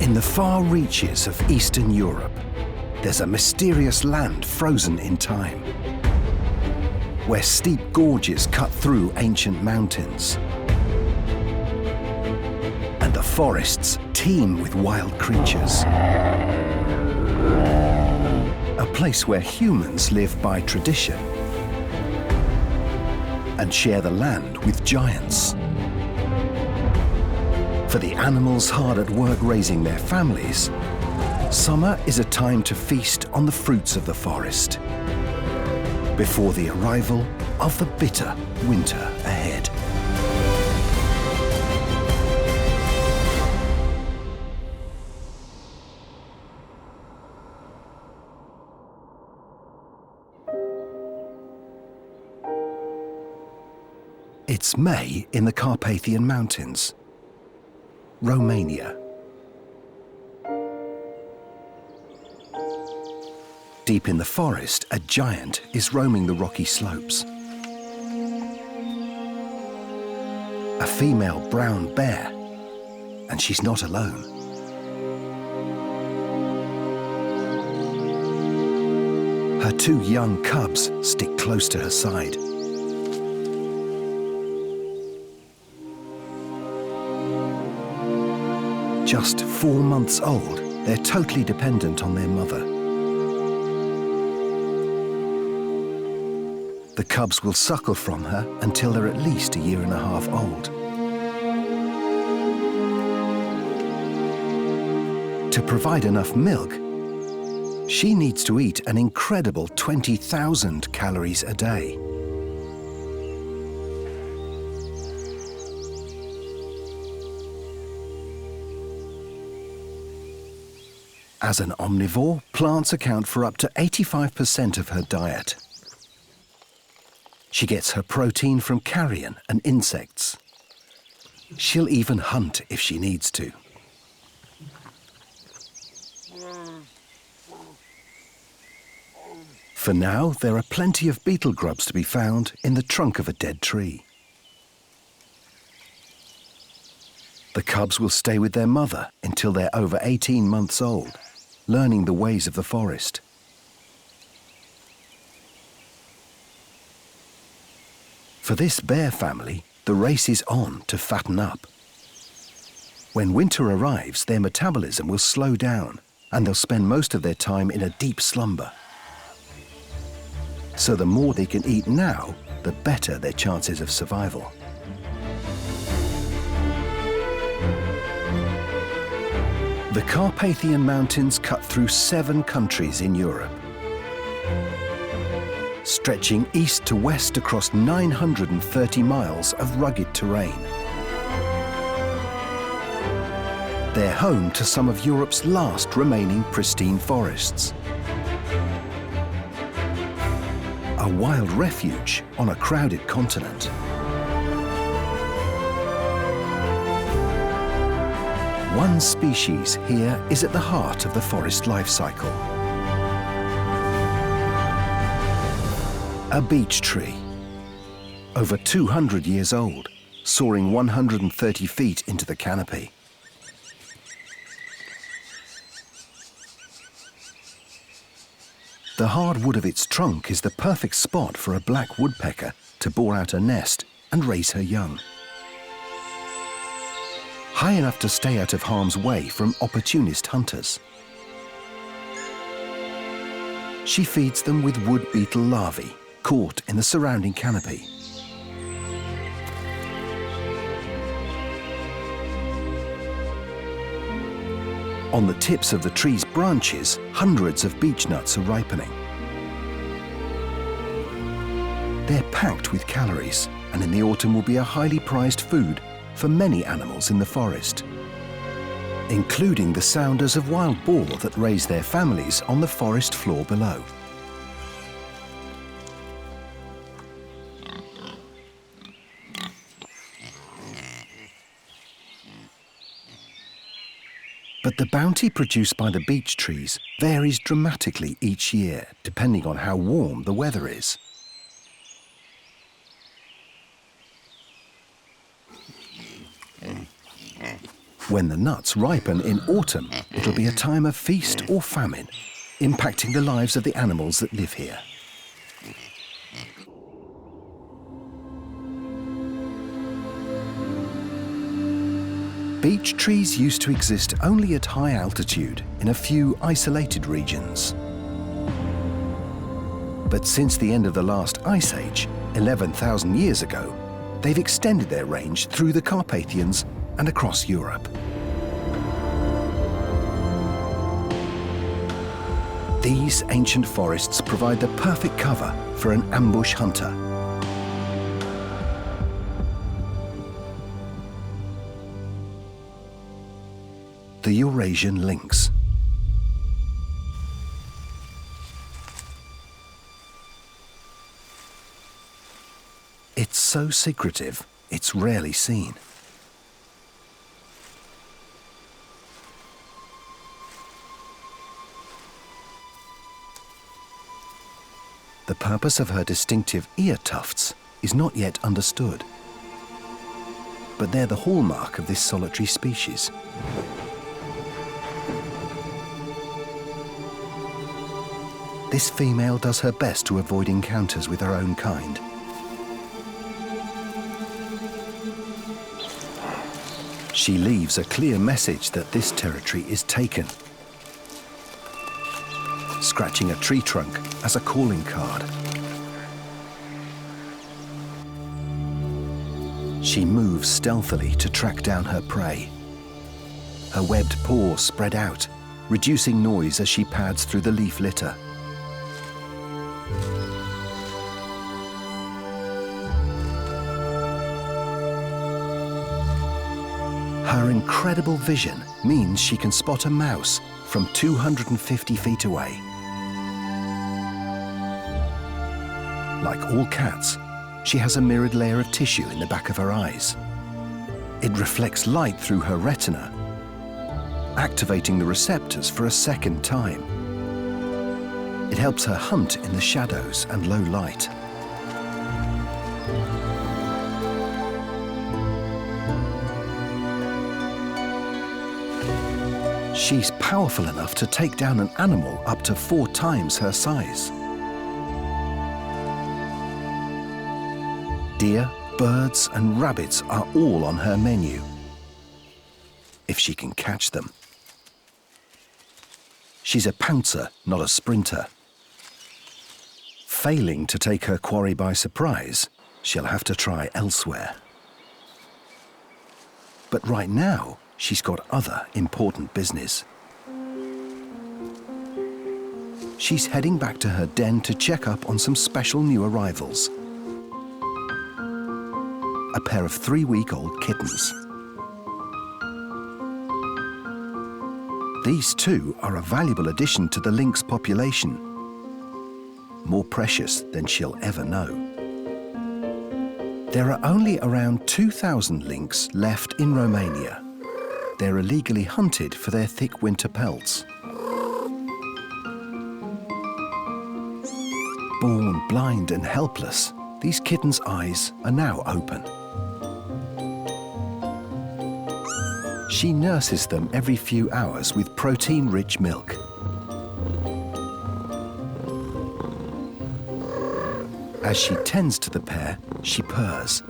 In the far reaches of Eastern Europe, there's a mysterious land frozen in time, where steep gorges cut through ancient mountains, and the forests teem with wild creatures. A place where humans live by tradition and share the land with giants. For the animals hard at work raising their families, summer is a time to feast on the fruits of the forest before the arrival of the bitter winter ahead. It's May in the Carpathian Mountains, Romania. Deep in the forest, a giant is roaming the rocky slopes. A female brown bear, and she's not alone. Her two young cubs stick close to her side. Just 4 months old, they're totally dependent on their mother. The cubs will suckle from her until they're at least 1.5 years old. To provide enough milk, she needs to eat an incredible 20,000 calories a day. As an omnivore, plants account for up to 85% of her diet. She gets her protein from carrion and insects. She'll even hunt if she needs to. For now, there are plenty of beetle grubs to be found in the trunk of a dead tree. The cubs will stay with their mother until they're over 18 months old, learning the ways of the forest. For this bear family, the race is on to fatten up. When winter arrives, their metabolism will slow down, and they'll spend most of their time in a deep slumber. So the more they can eat now, the better their chances of survival. The Carpathian Mountains cut through 7 countries in Europe, stretching east to west across 930 miles of rugged terrain. They're home to some of Europe's last remaining pristine forests. A wild refuge on a crowded continent. One species here is at the heart of the forest life cycle. A beech tree, over 200 years old, soaring 130 feet into the canopy. The hard wood of its trunk is the perfect spot for a black woodpecker to bore out a nest and raise her young. High enough to stay out of harm's way from opportunist hunters. She feeds them with wood beetle larvae caught in the surrounding canopy. On the tips of the tree's branches, hundreds of beech nuts are ripening. They're packed with calories, and in the autumn will be a highly prized food for many animals in the forest, including the sounders of wild boar that raise their families on the forest floor below. But the bounty produced by the beech trees varies dramatically each year, depending on how warm the weather is. When the nuts ripen in autumn, it'll be a time of feast or famine, impacting the lives of the animals that live here. Beech trees used to exist only at high altitude in a few isolated regions. But since the end of the last ice age, 11,000 years ago, they've extended their range through the Carpathians and across Europe. These ancient forests provide the perfect cover for an ambush hunter. The Eurasian lynx. It's so secretive, it's rarely seen. The purpose of her distinctive ear tufts is not yet understood, but they're the hallmark of this solitary species. This female does her best to avoid encounters with her own kind. She leaves a clear message that this territory is taken, scratching a tree trunk as a calling card. She moves stealthily to track down her prey. Her webbed paws spread out, reducing noise as she pads through the leaf litter. Her incredible vision means she can spot a mouse from 250 feet away. Like all cats, she has a mirrored layer of tissue in the back of her eyes. It reflects light through her retina, activating the receptors for a second time. It helps her hunt in the shadows and low light. She's powerful enough to take down an animal up to 4 times her size. Deer, birds, and rabbits are all on her menu, if she can catch them. She's a pouncer, not a sprinter. Failing to take her quarry by surprise, she'll have to try elsewhere. But right now, she's got other important business. She's heading back to her den to check up on some special new arrivals. A pair of 3-week-old kittens. These two are a valuable addition to the lynx population, more precious than she'll ever know. There are only around 2,000 lynx left in Romania. They're illegally hunted for their thick winter pelts. Born blind and helpless, these kittens' eyes are now open. She nurses them every few hours with protein-rich milk. As she tends to the pair, she purrs,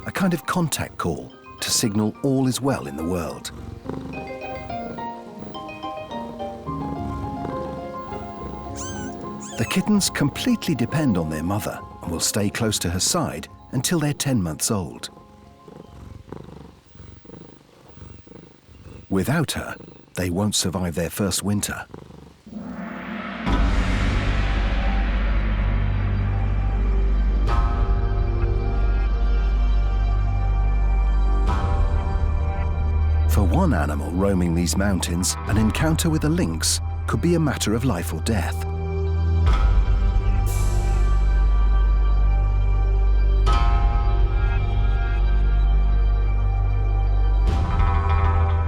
a kind of contact call to signal all is well in the world. The kittens completely depend on their mother and will stay close to her side until they're 10 months old. Without her, they won't survive their first winter. For one animal roaming these mountains, an encounter with a lynx could be a matter of life or death.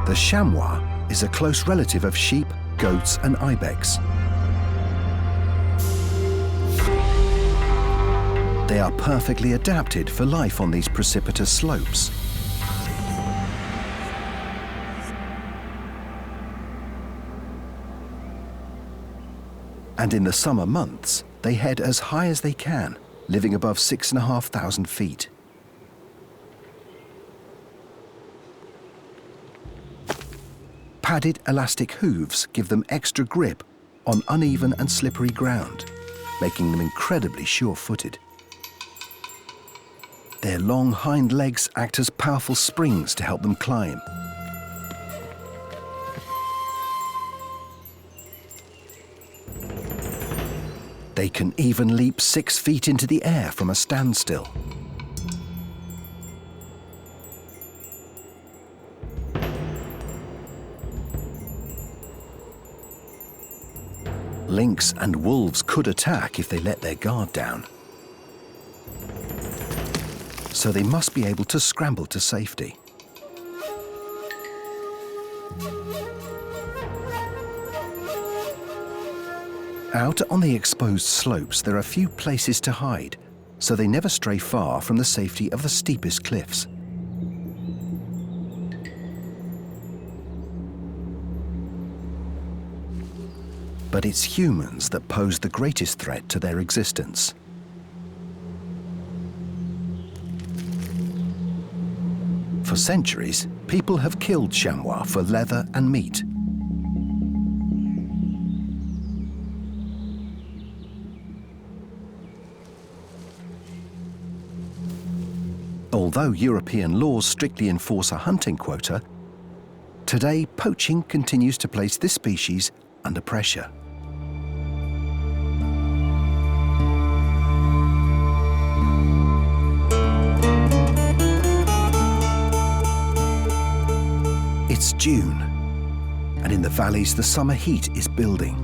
The chamois is a close relative of sheep, goats, and ibex. They are perfectly adapted for life on these precipitous slopes. And in the summer months, they head as high as they can, living above 6,500 feet. Padded elastic hooves give them extra grip on uneven and slippery ground, making them incredibly sure-footed. Their long hind legs act as powerful springs to help them climb. They can even leap 6 feet into the air from a standstill. Lynx and wolves could attack if they let their guard down. So they must be able to scramble to safety. Out on the exposed slopes, there are few places to hide, so they never stray far from the safety of the steepest cliffs. But it's humans that pose the greatest threat to their existence. For centuries, people have killed chamois for leather and meat. Although European laws strictly enforce a hunting quota, today poaching continues to place this species under pressure. It's June, and in the valleys the summer heat is building.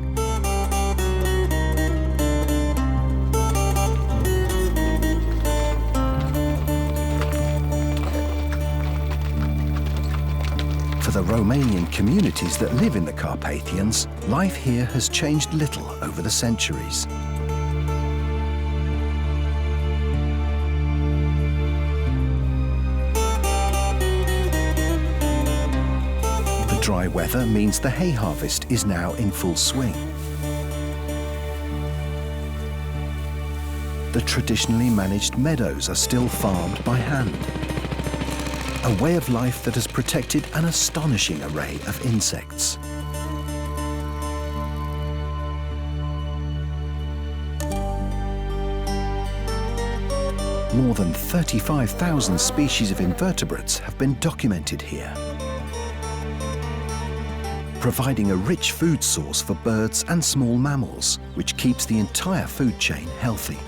For the Romanian communities that live in the Carpathians, life here has changed little over the centuries. Dry weather means the hay harvest is now in full swing. The traditionally managed meadows are still farmed by hand, a way of life that has protected an astonishing array of insects. More than 35,000 species of invertebrates have been documented here, providing a rich food source for birds and small mammals, which keeps the entire food chain healthy.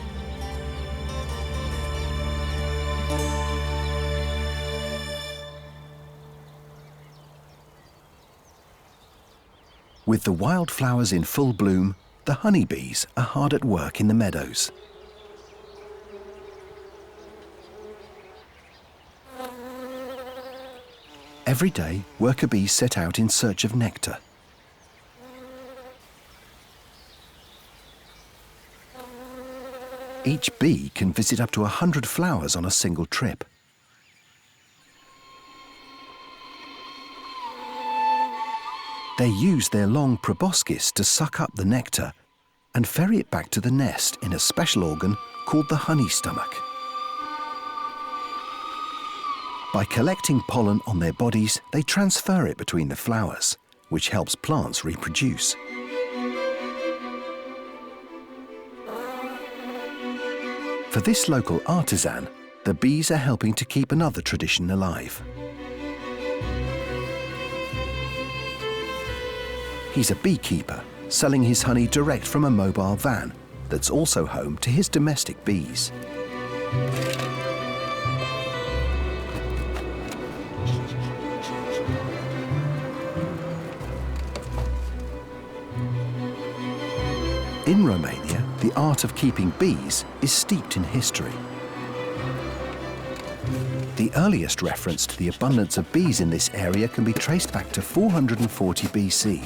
With the wildflowers in full bloom, the honeybees are hard at work in the meadows. Every day, worker bees set out in search of nectar. Each bee can visit up to 100 flowers on a single trip. They use their long proboscis to suck up the nectar and ferry it back to the nest in a special organ called the honey stomach. By collecting pollen on their bodies, they transfer it between the flowers, which helps plants reproduce. For this local artisan, the bees are helping to keep another tradition alive. He's a beekeeper, selling his honey direct from a mobile van that's also home to his domestic bees. In Romania, the art of keeping bees is steeped in history. The earliest reference to the abundance of bees in this area can be traced back to 440 BC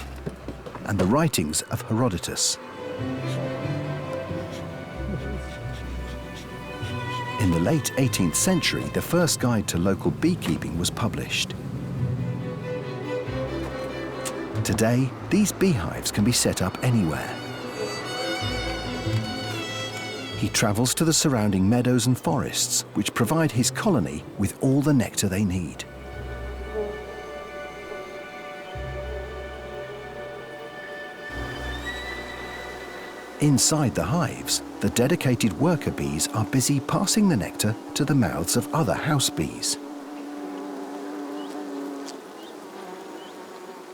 and the writings of Herodotus. In the late 18th century, the first guide to local beekeeping was published. Today, these beehives can be set up anywhere. He travels to the surrounding meadows and forests, which provide his colony with all the nectar they need. Inside the hives, the dedicated worker bees are busy passing the nectar to the mouths of other house bees.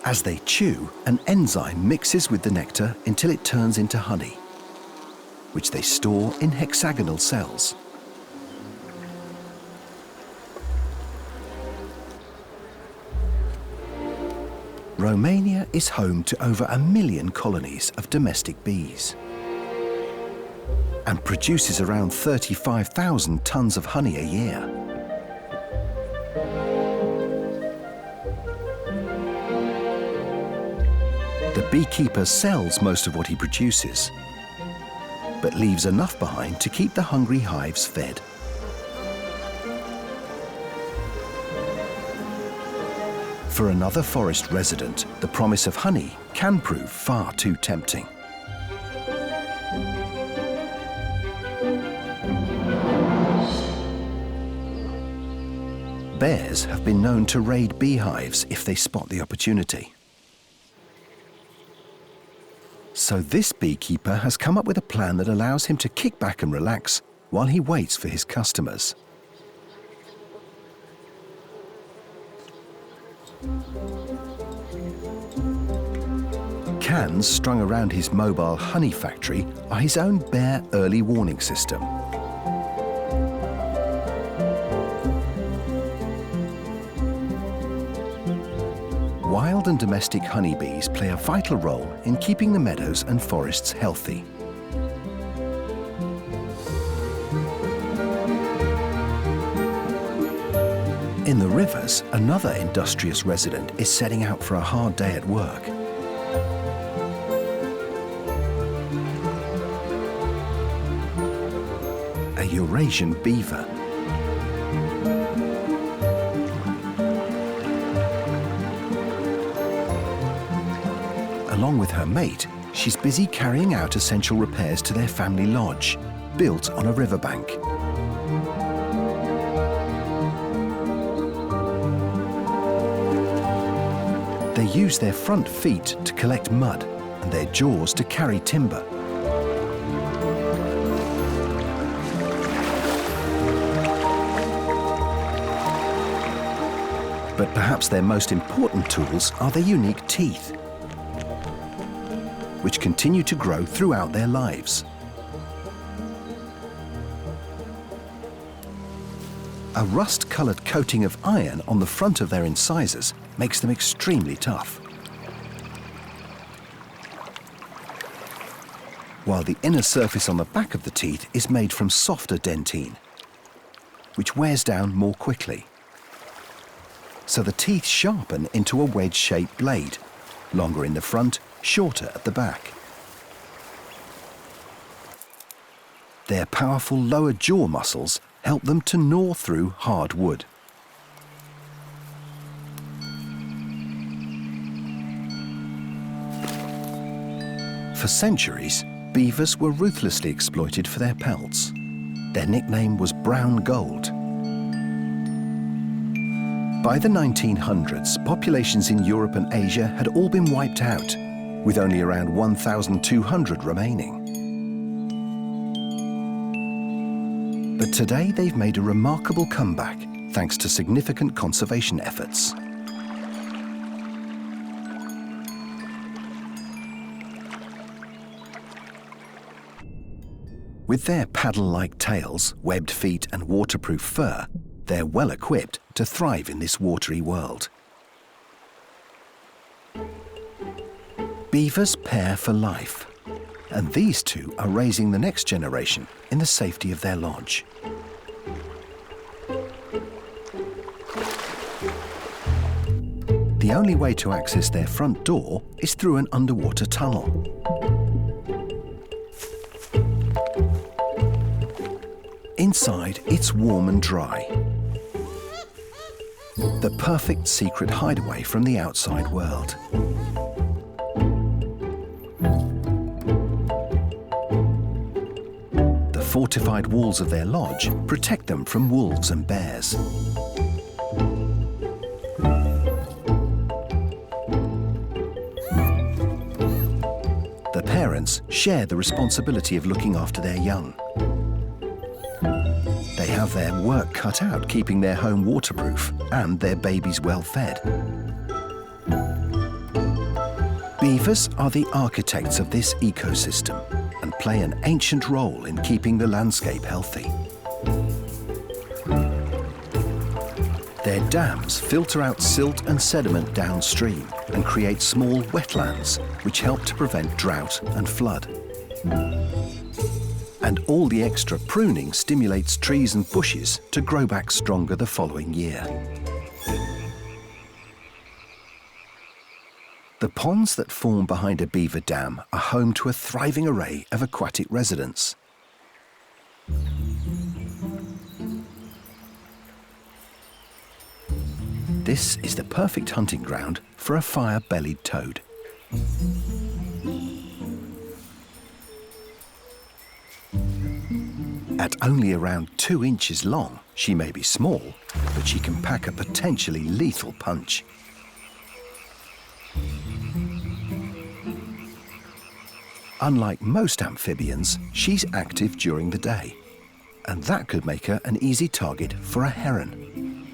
As they chew, an enzyme mixes with the nectar until it turns into honey, which they store in hexagonal cells. Romania is home to over 1 million colonies of domestic bees and produces around 35,000 tons of honey a year. The beekeeper sells most of what he produces, but leaves enough behind to keep the hungry hives fed. For another forest resident, the promise of honey can prove far too tempting. Bears have been known to raid beehives if they spot the opportunity. So this beekeeper has come up with a plan that allows him to kick back and relax while he waits for his customers. Cans strung around his mobile honey factory are his own bear early warning system. Wild and domestic honeybees play a vital role in keeping the meadows and forests healthy. In the rivers, another industrious resident is setting out for a hard day at work. A Eurasian beaver. Along with her mate, she's busy carrying out essential repairs to their family lodge, built on a riverbank. They use their front feet to collect mud and their jaws to carry timber. But perhaps their most important tools are their unique teeth, which continue to grow throughout their lives. A rust-colored coating of iron on the front of their incisors makes them extremely tough, while the inner surface on the back of the teeth is made from softer dentine, which wears down more quickly. So the teeth sharpen into a wedge-shaped blade, longer in the front, shorter at the back. Their powerful lower jaw muscles help them to gnaw through hard wood. For centuries, beavers were ruthlessly exploited for their pelts. Their nickname was brown gold. By the 1900s, populations in Europe and Asia had all been wiped out, with only around 1,200 remaining. But today they've made a remarkable comeback thanks to significant conservation efforts. With their paddle-like tails, webbed feet and waterproof fur, they're well equipped to thrive in this watery world. Beavers pair for life, and these two are raising the next generation in the safety of their lodge. The only way to access their front door is through an underwater tunnel. Inside, it's warm and dry. The perfect secret hideaway from the outside world. The fortified walls of their lodge protect them from wolves and bears. The parents share the responsibility of looking after their young. They have their work cut out keeping their home waterproof and their babies well fed. Beavers are the architects of this ecosystem and play an ancient role in keeping the landscape healthy. Their dams filter out silt and sediment downstream and create small wetlands which help to prevent drought and flood. And all the extra pruning stimulates trees and bushes to grow back stronger the following year. The ponds that form behind a beaver dam are home to a thriving array of aquatic residents. This is the perfect hunting ground for a fire-bellied toad. At only around 2 inches long, she may be small, but she can pack a potentially lethal punch. Unlike most amphibians, she's active during the day, and that could make her an easy target for a heron.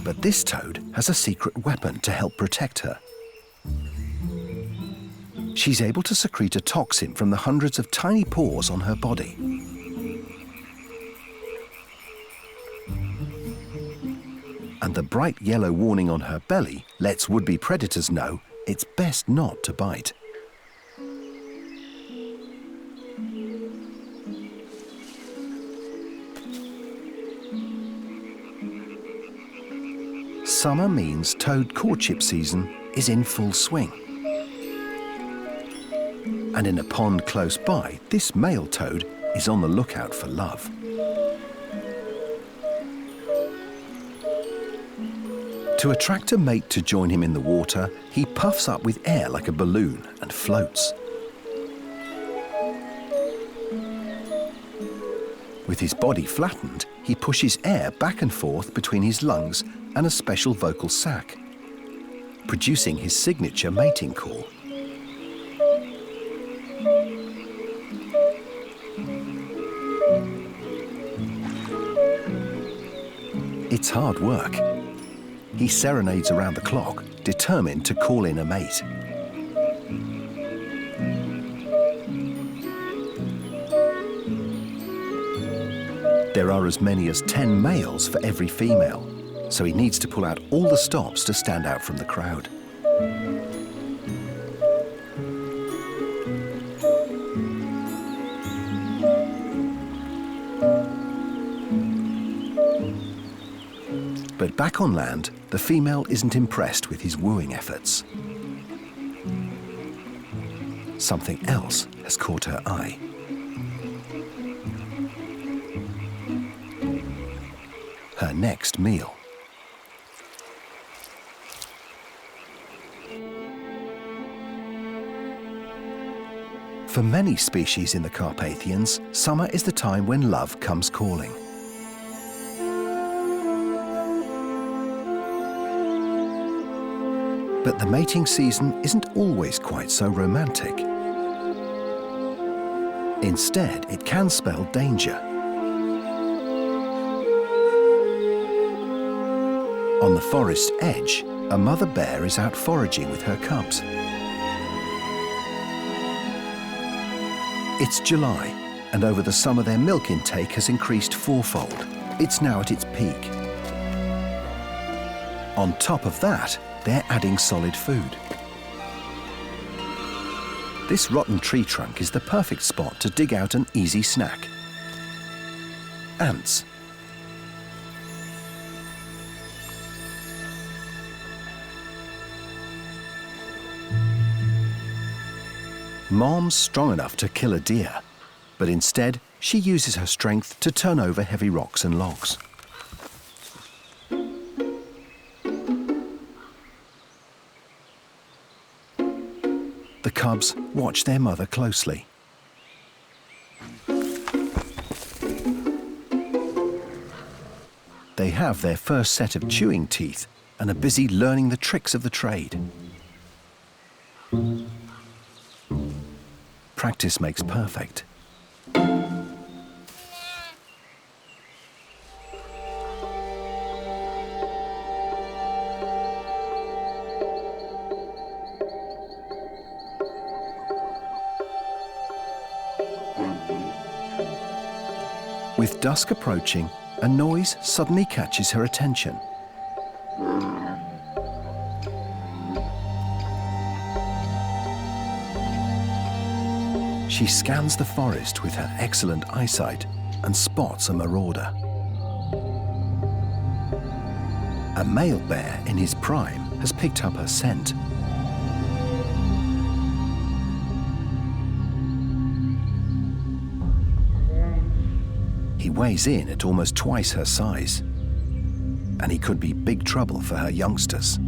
But this toad has a secret weapon to help protect her. She's able to secrete a toxin from the hundreds of tiny pores on her body. And the bright yellow warning on her belly lets would-be predators know it's best not to bite. Summer means toad courtship season is in full swing. And in a pond close by, this male toad is on the lookout for love. To attract a mate to join him in the water, he puffs up with air like a balloon and floats. With his body flattened, he pushes air back and forth between his lungs and a special vocal sac, producing his signature mating call. It's hard work. He serenades around the clock, determined to call in a mate. There are as many as 10 males for every female, so he needs to pull out all the stops to stand out from the crowd. But back on land, the female isn't impressed with his wooing efforts. Something else has caught her eye. Her next meal. For many species in the Carpathians, summer is the time when love comes calling. But the mating season isn't always quite so romantic. Instead, it can spell danger. On the forest edge, a mother bear is out foraging with her cubs. It's July, and over the summer their milk intake has increased fourfold. It's now at its peak. On top of that, they're adding solid food. This rotten tree trunk is the perfect spot to dig out an easy snack. Ants. Mom's strong enough to kill a deer, but instead she uses her strength to turn over heavy rocks and logs. The cubs watch their mother closely. They have their first set of chewing teeth and are busy learning the tricks of the trade. Practice makes perfect. With dusk approaching, a noise suddenly catches her attention. She scans the forest with her excellent eyesight and spots a marauder. A male bear in his prime has picked up her scent. He weighs in at almost twice her size, and he could be big trouble for her youngsters.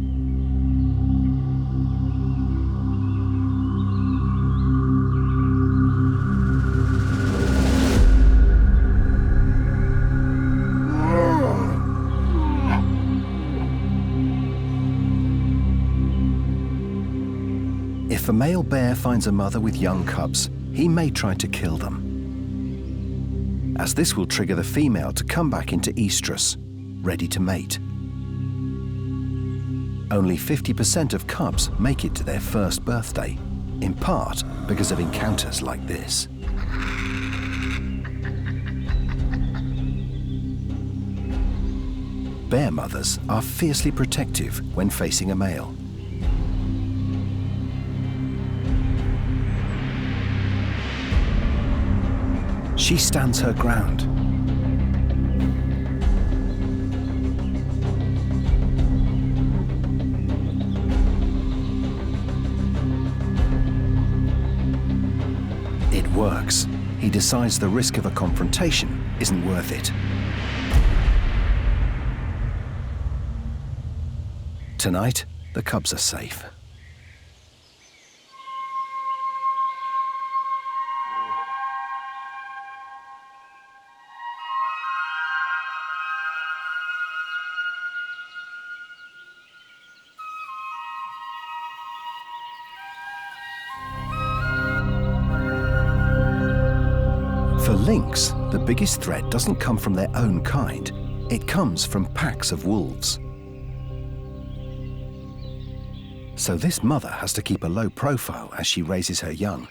If a male bear finds a mother with young cubs, he may try to kill them, as this will trigger the female to come back into estrus, ready to mate. Only 50% of cubs make it to their first birthday, in part because of encounters like this. Bear mothers are fiercely protective when facing a male. She stands her ground. It works. He decides the risk of a confrontation isn't worth it. Tonight, the cubs are safe. For lynx, the biggest threat doesn't come from their own kind. It comes from packs of wolves. So this mother has to keep a low profile as she raises her young.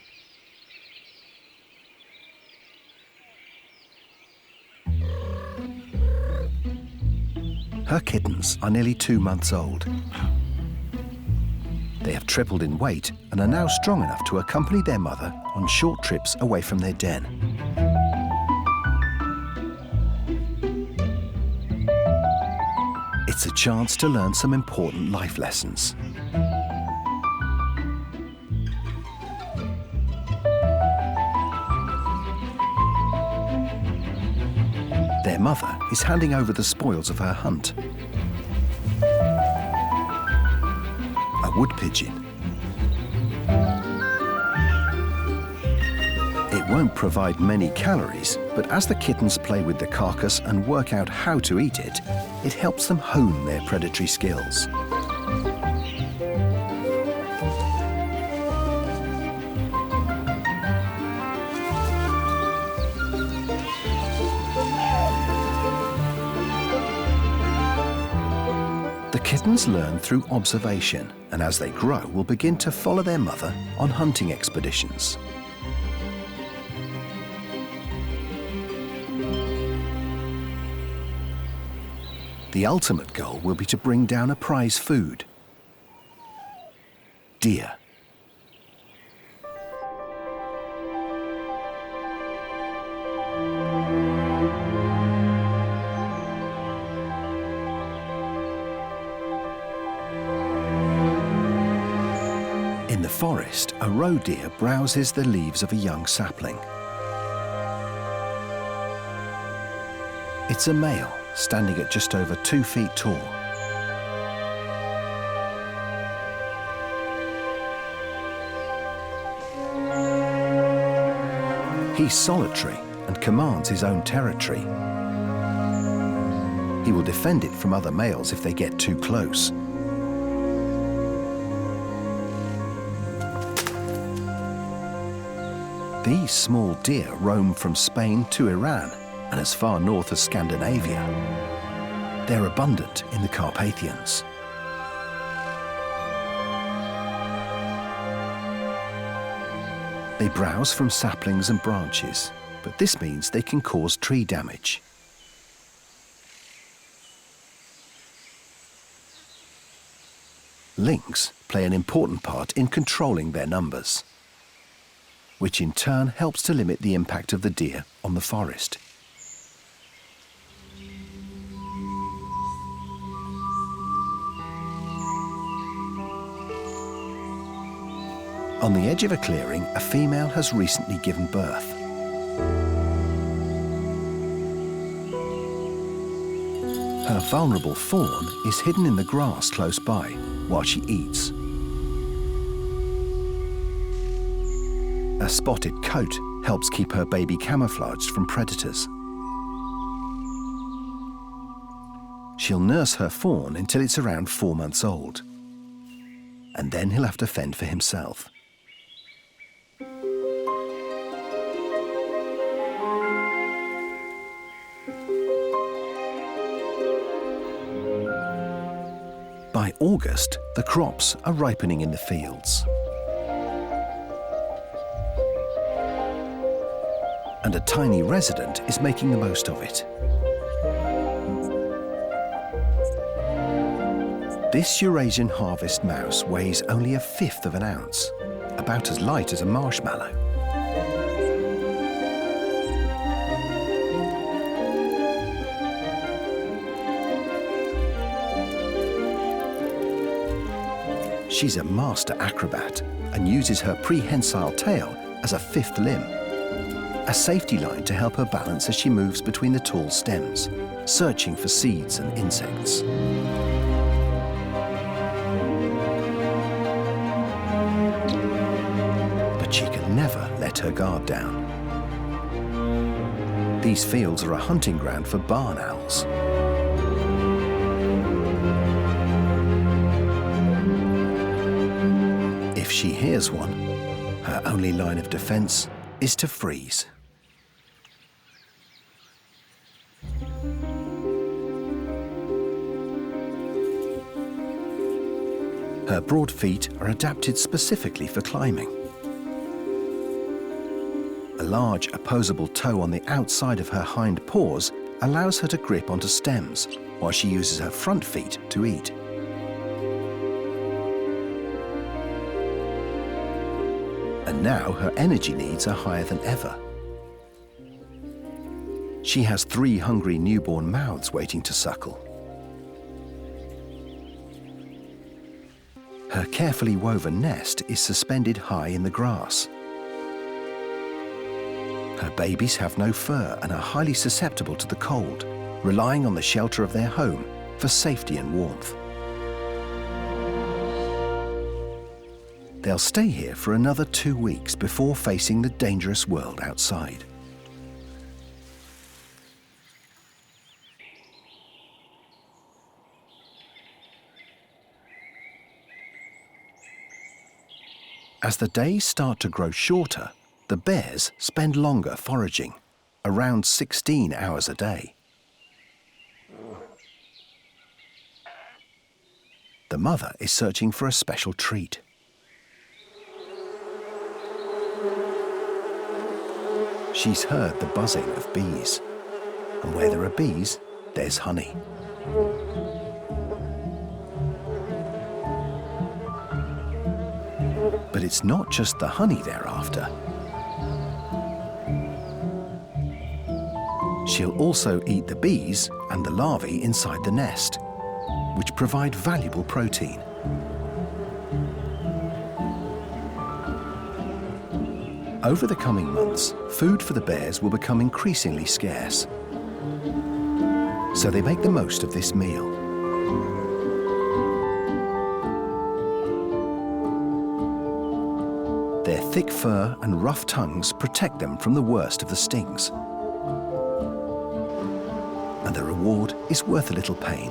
Her kittens are nearly 2 months old. They have tripled in weight and are now strong enough to accompany their mother on short trips away from their den. It's a chance to learn some important life lessons. Their mother is handing over the spoils of her hunt. A wood pigeon. It won't provide many calories, but as the kittens play with the carcass and work out how to eat it, it helps them hone their predatory skills. The kittens learn through observation, and as they grow, will begin to follow their mother on hunting expeditions. The ultimate goal will be to bring down a prize food: deer. In the forest, a roe deer browses the leaves of a young sapling. It's a male, standing at just over 2 feet tall. He's solitary and commands his own territory. He will defend it from other males if they get too close. These small deer roam from Spain to Iran and as far north as Scandinavia. They're abundant in the Carpathians. They browse from saplings and branches, but this means they can cause tree damage. Lynx play an important part in controlling their numbers, which in turn helps to limit the impact of the deer on the forest. On the edge of a clearing, a female has recently given birth. Her vulnerable fawn is hidden in the grass close by while she eats. A spotted coat helps keep her baby camouflaged from predators. She'll nurse her fawn until it's around 4 months old, and then he'll have to fend for himself. By August, the crops are ripening in the fields. And a tiny resident is making the most of it. This Eurasian harvest mouse weighs only 1/5 of an ounce, about as light as a marshmallow. She's a master acrobat and uses her prehensile tail as a 5th limb, a safety line to help her balance as she moves between the tall stems, searching for seeds and insects. But she can never let her guard down. These fields are a hunting ground for barn owls. If she hears one, her only line of defense is to freeze. Her broad feet are adapted specifically for climbing. A large opposable toe on the outside of her hind paws allows her to grip onto stems, while she uses her front feet to eat. And now her energy needs are higher than ever. She has 3 hungry newborn mouths waiting to suckle. Her carefully woven nest is suspended high in the grass. Her babies have no fur and are highly susceptible to the cold, relying on the shelter of their home for safety and warmth. They'll stay here for another 2 weeks before facing the dangerous world outside. As the days start to grow shorter, the bears spend longer foraging, around 16 hours a day. The mother is searching for a special treat. She's heard the buzzing of bees, and where there are bees, there's honey. But it's not just the honey they're after. She'll also eat the bees and the larvae inside the nest, which provide valuable protein. Over the coming months, food for the bears will become increasingly scarce. So they make the most of this meal. Their thick fur and rough tongues protect them from the worst of the stings. And the reward is worth a little pain.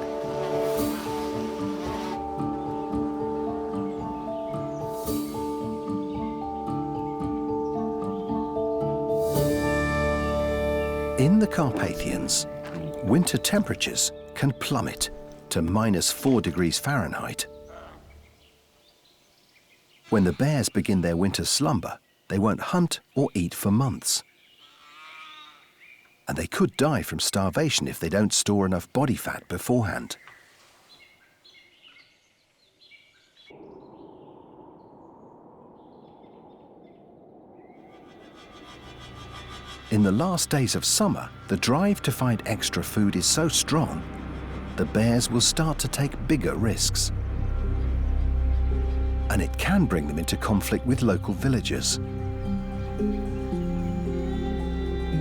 In the Carpathians, winter temperatures can plummet to -4 degrees Fahrenheit. When the bears begin their winter slumber, they won't hunt or eat for months. And they could die from starvation if they don't store enough body fat beforehand. In the last days of summer, the drive to find extra food is so strong, the bears will start to take bigger risks. And it can bring them into conflict with local villagers.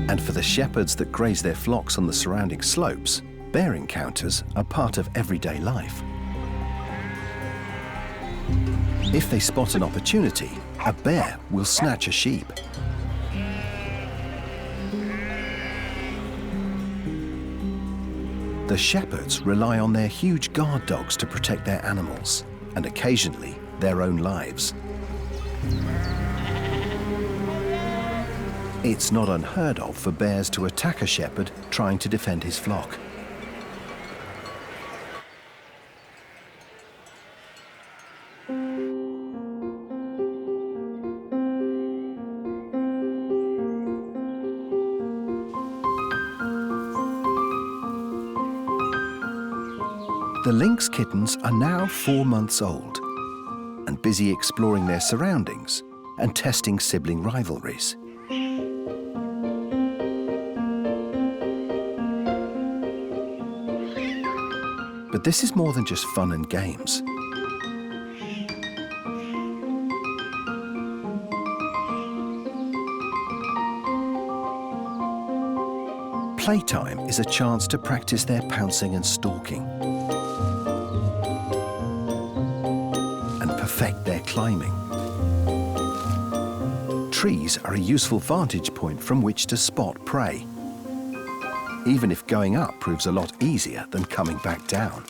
And for the shepherds that graze their flocks on the surrounding slopes, bear encounters are part of everyday life. If they spot an opportunity, a bear will snatch a sheep. The shepherds rely on their huge guard dogs to protect their animals, and occasionally their own lives. It's not unheard of for bears to attack a shepherd trying to defend his flock. The Lynx kittens are now 4 months old and busy exploring their surroundings and testing sibling rivalries. But this is more than just fun and games. Playtime is a chance to practice their pouncing and stalking and perfect their climbing. Trees are a useful vantage point from which to spot prey, even if going up proves a lot easier than coming back down.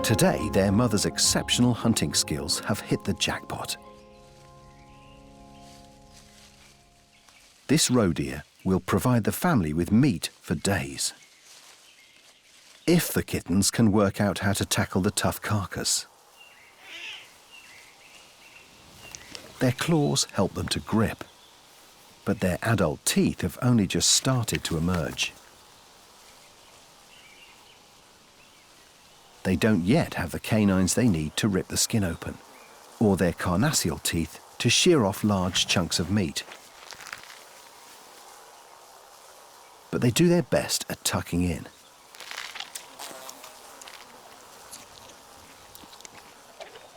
Today, their mother's exceptional hunting skills have hit the jackpot. This roe deer will provide the family with meat for days, if the kittens can work out how to tackle the tough carcass. Their claws help them to grip, but their adult teeth have only just started to emerge. They don't yet have the canines they need to rip the skin open, or their carnassial teeth to shear off large chunks of meat. But they do their best at tucking in.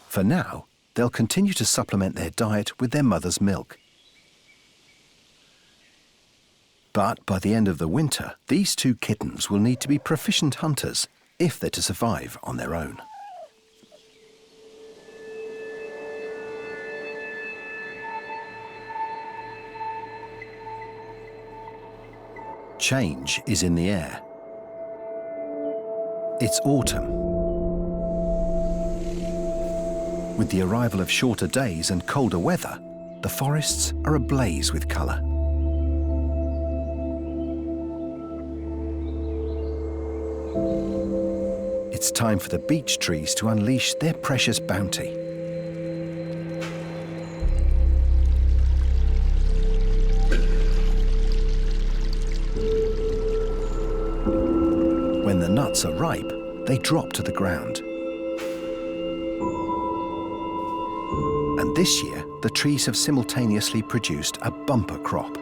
For now, they'll continue to supplement their diet with their mother's milk. But by the end of the winter, these two kittens will need to be proficient hunters if they're to survive on their own. Change is in the air. It's autumn. With the arrival of shorter days and colder weather, the forests are ablaze with colour. It's time for the beech trees to unleash their precious bounty. When the nuts are ripe, they drop to the ground. And this year, the trees have simultaneously produced a bumper crop.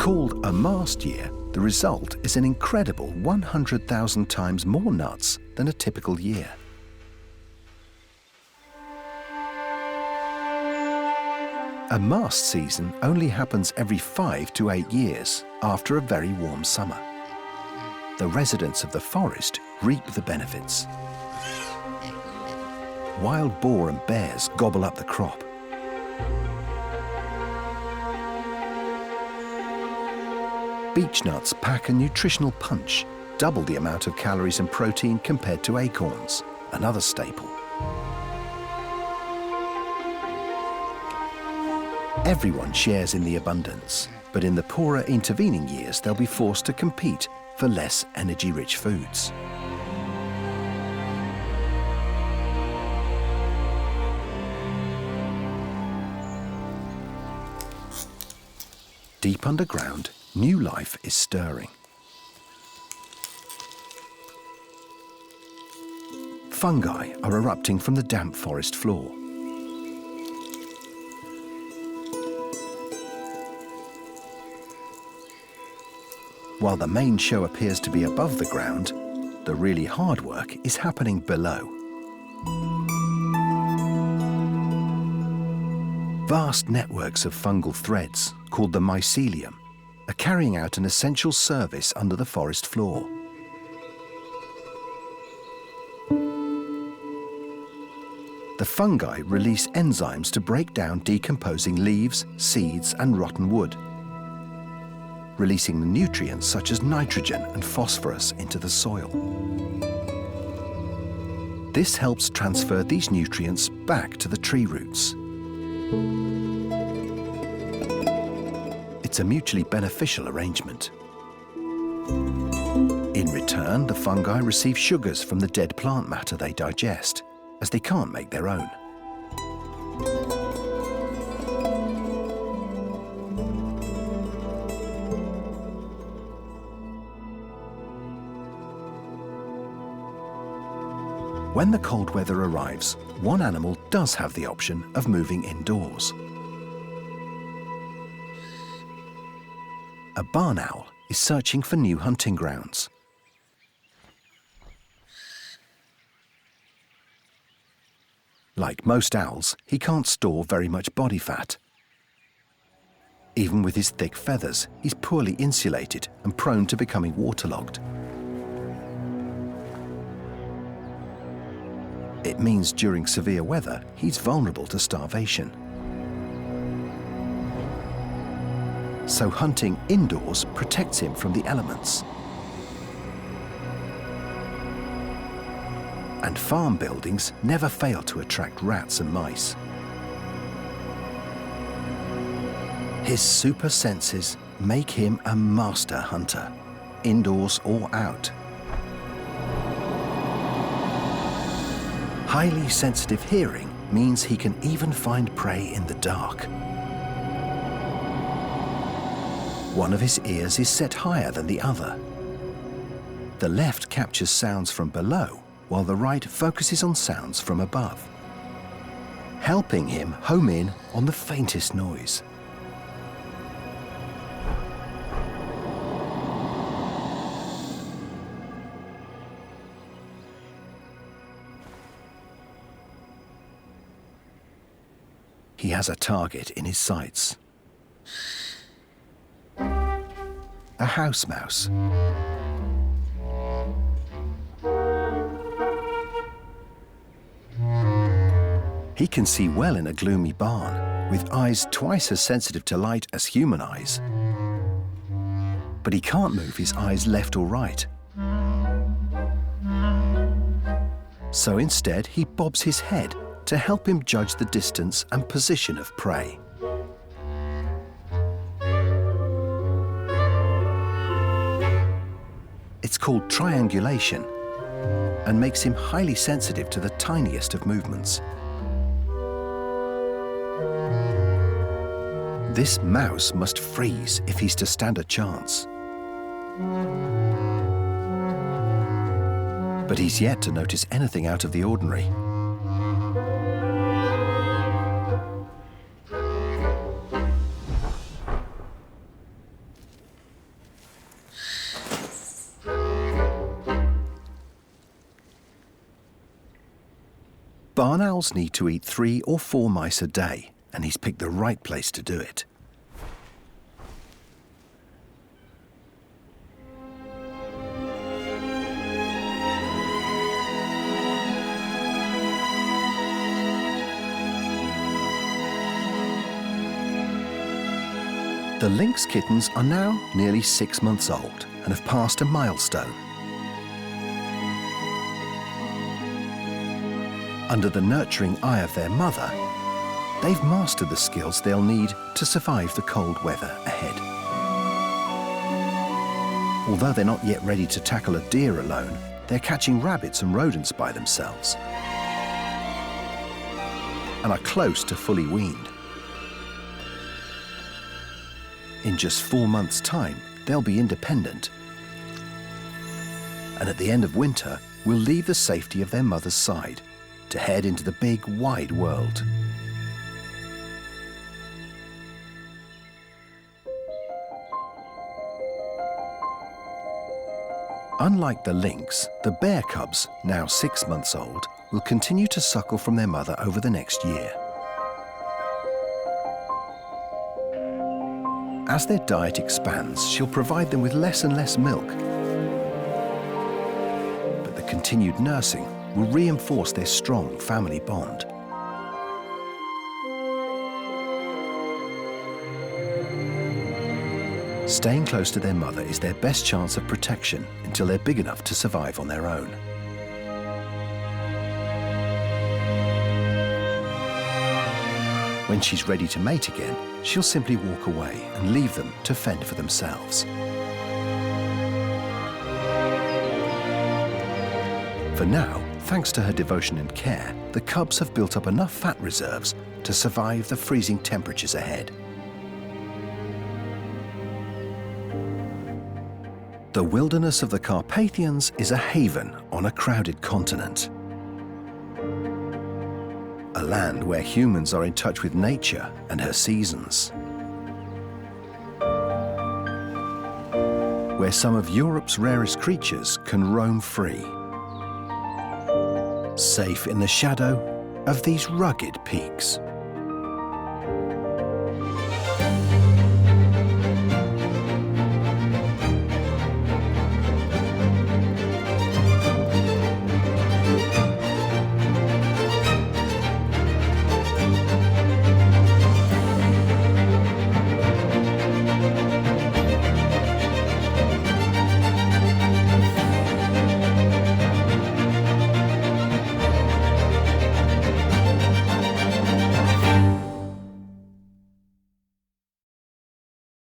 Called a mast year, the result is an incredible 100,000 times more nuts than a typical year. A mast season only happens every 5 to 8 years after a very warm summer. the residents of the forest reap the benefits. Wild boar and bears gobble up the crop. Beech nuts pack a nutritional punch, double the amount of calories and protein compared to acorns, another staple. Everyone shares in the abundance, but in the poorer intervening years they'll be forced to compete for less energy-rich foods. Deep underground, new life is stirring. Fungi are erupting from the damp forest floor. While the main show appears to be above the ground, the really hard work is happening below. Vast networks of fungal threads, called the mycelium, are carrying out an essential service under the forest floor. The fungi release enzymes to break down decomposing leaves, seeds, and rotten wood, releasing the nutrients such as nitrogen and phosphorus into the soil. This helps transfer these nutrients back to the tree roots. It's a mutually beneficial arrangement. In return, the fungi receive sugars from the dead plant matter they digest, as they can't make their own. When the cold weather arrives, one animal does have the option of moving indoors. A barn owl is searching for new hunting grounds. Like most owls, he can't store very much body fat. Even with his thick feathers, he's poorly insulated and prone to becoming waterlogged. It means during severe weather, he's vulnerable to starvation. So hunting indoors protects him from the elements. And farm buildings never fail to attract rats and mice. His super senses make him a master hunter, indoors or out. Highly sensitive hearing means he can even find prey in the dark. One of his ears is set higher than the other. The left captures sounds from below, while the right focuses on sounds from above, helping him home in on the faintest noise. He has a target in his sights. A house mouse. He can see well in a gloomy barn, with eyes twice as sensitive to light as human eyes. But he can't move his eyes left or right. So instead, he bobs his head to help him judge the distance and position of prey. It's called triangulation and makes him highly sensitive to the tiniest of movements. This mouse must freeze if he's to stand a chance. But he's yet to notice anything out of the ordinary. Barn owls need to eat 3 or 4 mice a day, and he's picked the right place to do it. The Lynx kittens are now nearly 6 months old and have passed a milestone. Under the nurturing eye of their mother, they've mastered the skills they'll need to survive the cold weather ahead. Although they're not yet ready to tackle a deer alone, they're catching rabbits and rodents by themselves and are close to fully weaned. In just 4 months' time, they'll be independent. And at the end of winter, will leave the safety of their mother's side to head into the big, wide world. Unlike the lynx, the bear cubs, now 6 months old, will continue to suckle from their mother over the next year. As their diet expands, she'll provide them with less and less milk. But the continued nursing will reinforce their strong family bond. Staying close to their mother is their best chance of protection until they're big enough to survive on their own. When she's ready to mate again, she'll simply walk away and leave them to fend for themselves. For now, thanks to her devotion and care, the cubs have built up enough fat reserves to survive the freezing temperatures ahead. The wilderness of the Carpathians is a haven on a crowded continent. A land where humans are in touch with nature and her seasons. Where some of Europe's rarest creatures can roam free. Safe in the shadow of these rugged peaks.